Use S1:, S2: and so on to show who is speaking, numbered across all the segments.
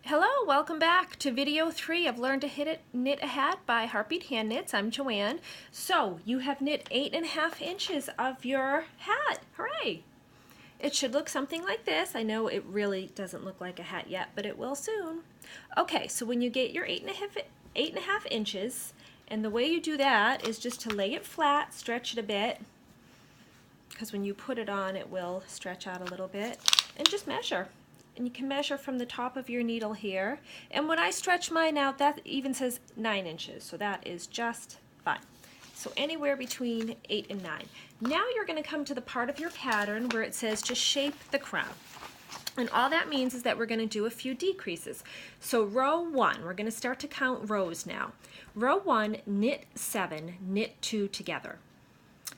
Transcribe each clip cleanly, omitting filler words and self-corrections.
S1: Hello, welcome back to video 3 of Learn to Knit a Hat by Heartbeat Hand Knits. I'm Joanne. So you have knit 8.5 inches of your hat. Hooray! It should look something like this. I know it really doesn't look like a hat yet, but it will soon. Okay, so when you get your 8.5 inches, and the way you do that is just to lay it flat, stretch it a bit, because when you put it on it will stretch out a little bit, and just measure. And you can measure from the top of your needle here. And when I stretch mine out, that even says 9 inches, so that is just fine. So anywhere between 8 and 9. Now you're going to come to the part of your pattern where it says to shape the crown. And all that means is that we're going to do a few decreases. So row 1, we're going to start to count rows now. Row 1, knit 7, knit 2 together.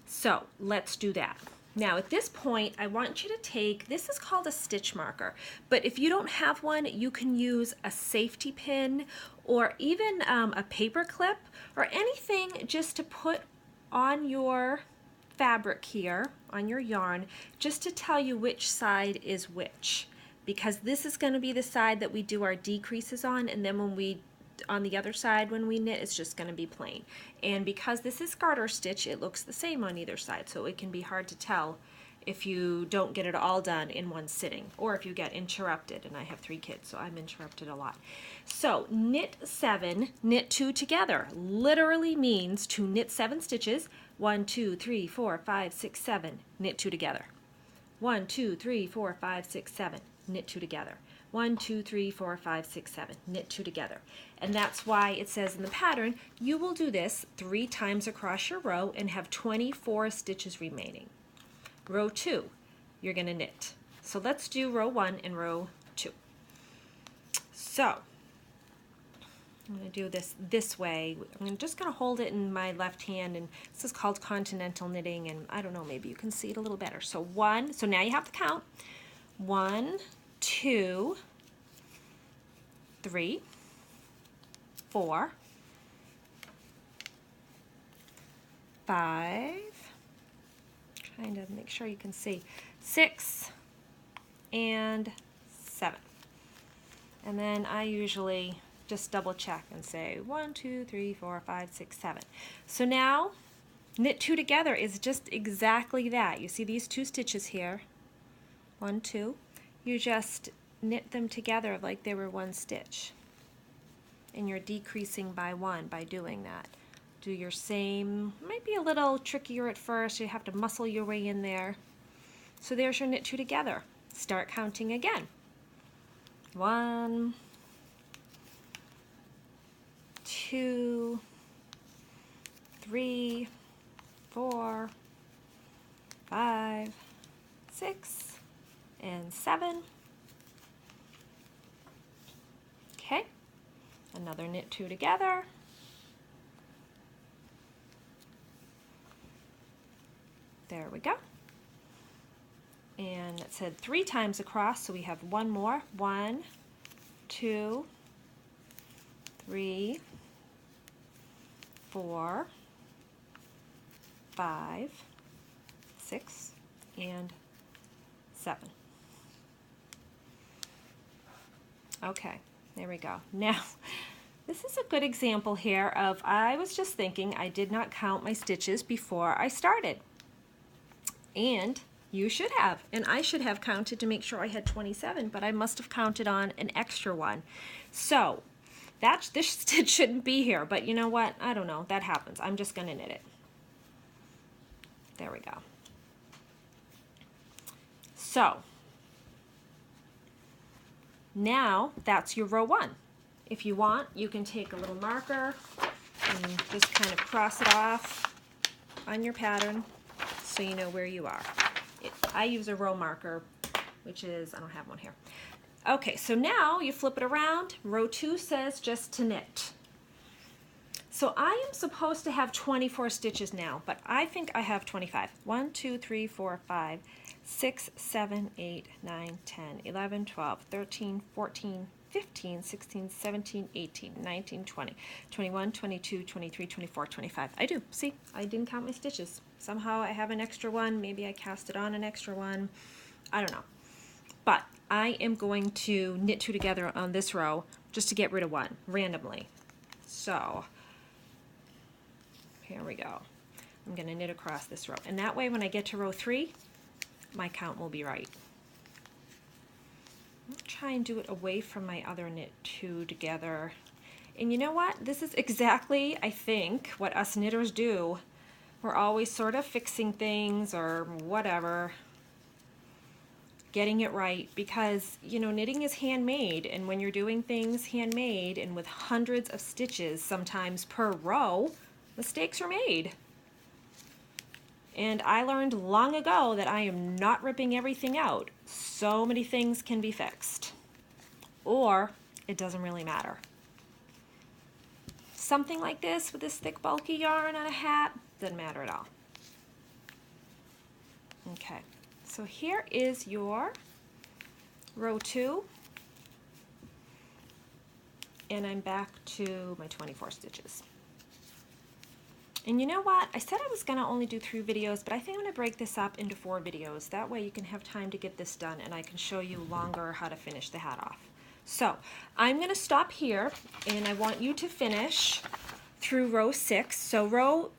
S1: So let's do that. Now at this point, I want you to take, this is called a stitch marker, but if you don't have one, you can use a safety pin or even a paper clip or anything just to put on your fabric here, on your yarn, just to tell you which side is which. Because this is going to be the side that we do our decreases on, and then on the other side when we knit, it's just going to be plain. And because this is garter stitch, it looks the same on either side, so it can be hard to tell if you don't get it all done in one sitting, or if you get interrupted. And I have 3 kids, so I'm interrupted a lot. So knit 7, knit 2 together literally means to knit 7 stitches. 1, 2, 3, 4, 5, 6, 7, knit 2 together. 1, 2, 3, 4, 5, 6, 7, knit 2 together. 1, 2, 3, 4, 5, 6, 7, knit 2 together. And that's why it says in the pattern, you will do this 3 times across your row and have 24 stitches remaining. Row 2, you're going to knit. So let's do row 1 and row 2. So I'm going to do this way. I'm just going to hold it in my left hand, and this is called continental knitting, and I don't know, maybe you can see it a little better. So so now you have to count. 1, 2, 3, 4, 5, trying to make sure you can see, 6, and 7. And then I usually just double check and say 1, 2, 3, 4, 5, 6, 7. So now knit 2 together is just exactly that. You see these 2 stitches here, 1, 2. You just knit them together like they were 1 stitch. And you're decreasing by 1 by doing that. Do your same, might be a little trickier at first, you have to muscle your way in there. So there's your knit 2 together. Start counting again. 1, 2, 3, 4, 5, 6, and 7. Okay, another knit 2 together. There we go. And it said 3 times across, so we have 1 more. 1, 2, 3, 4, 5, 6, and 7. Okay, there we go. Now, this is a good example here of, I was just thinking I did not count my stitches before I started. And you should have, and I should have counted to make sure I had 27, but I must have counted on an extra one. So this stitch shouldn't be here, but you know what? I don't know. That happens. I'm just going to knit it. There we go. So now that's your row 1. If you want, you can take a little marker and just kind of cross it off on your pattern so you know where you are. I use a row marker, which is, I don't have one here. Okay, so now you flip it around. Row 2 says just to knit. So I am supposed to have 24 stitches now, but I think I have 25. 1, 2, 3, 4, 5, 6, 7, 8, 9, 10, 11, 12, 13, 14, 15, 16, 17, 18, 19, 20, 21, 22, 23, 24, 25. I do. See, I didn't count my stitches. Somehow I have an extra one. Maybe I cast it on an extra one. I don't know. But I am going to knit 2 together on this row just to get rid of one randomly. So here we go. I'm going to knit across this row, and that way when I get to row 3, my count will be right. I'll try and do it away from my other knit 2 together. And you know what? This is exactly, I think, what us knitters do. We're always sort of fixing things or whatever, getting it right, because, you know, knitting is handmade, and when you're doing things handmade and with hundreds of stitches sometimes per row, mistakes are made. And I learned long ago that I am not ripping everything out. So many things can be fixed. Or it doesn't really matter. Something like this with this thick bulky yarn on a hat doesn't matter at all. Okay, so here is your row 2. And I'm back to my 24 stitches. And you know what? I said I was going to only do 3 videos, but I think I'm going to break this up into 4 videos. That way you can have time to get this done, and I can show you longer how to finish the hat off. So I'm going to stop here, and I want you to finish through row 6. So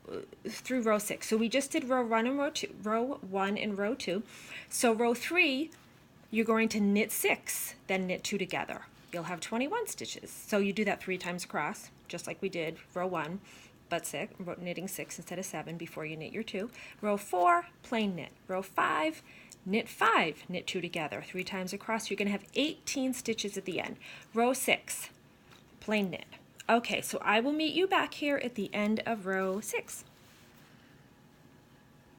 S1: through row 6. So we just did row 1 and row 1 and row 2. So row 3, you're going to knit 6, then knit 2 together. You'll have 21 stitches. So you do that 3 times across, just like we did row 1. But knitting 6 instead of 7 before you knit your 2. Row 4, plain knit. Row 5, knit 5, knit 2 together. 3 times across, you're going to have 18 stitches at the end. Row 6, plain knit. Okay, so I will meet you back here at the end of row 6.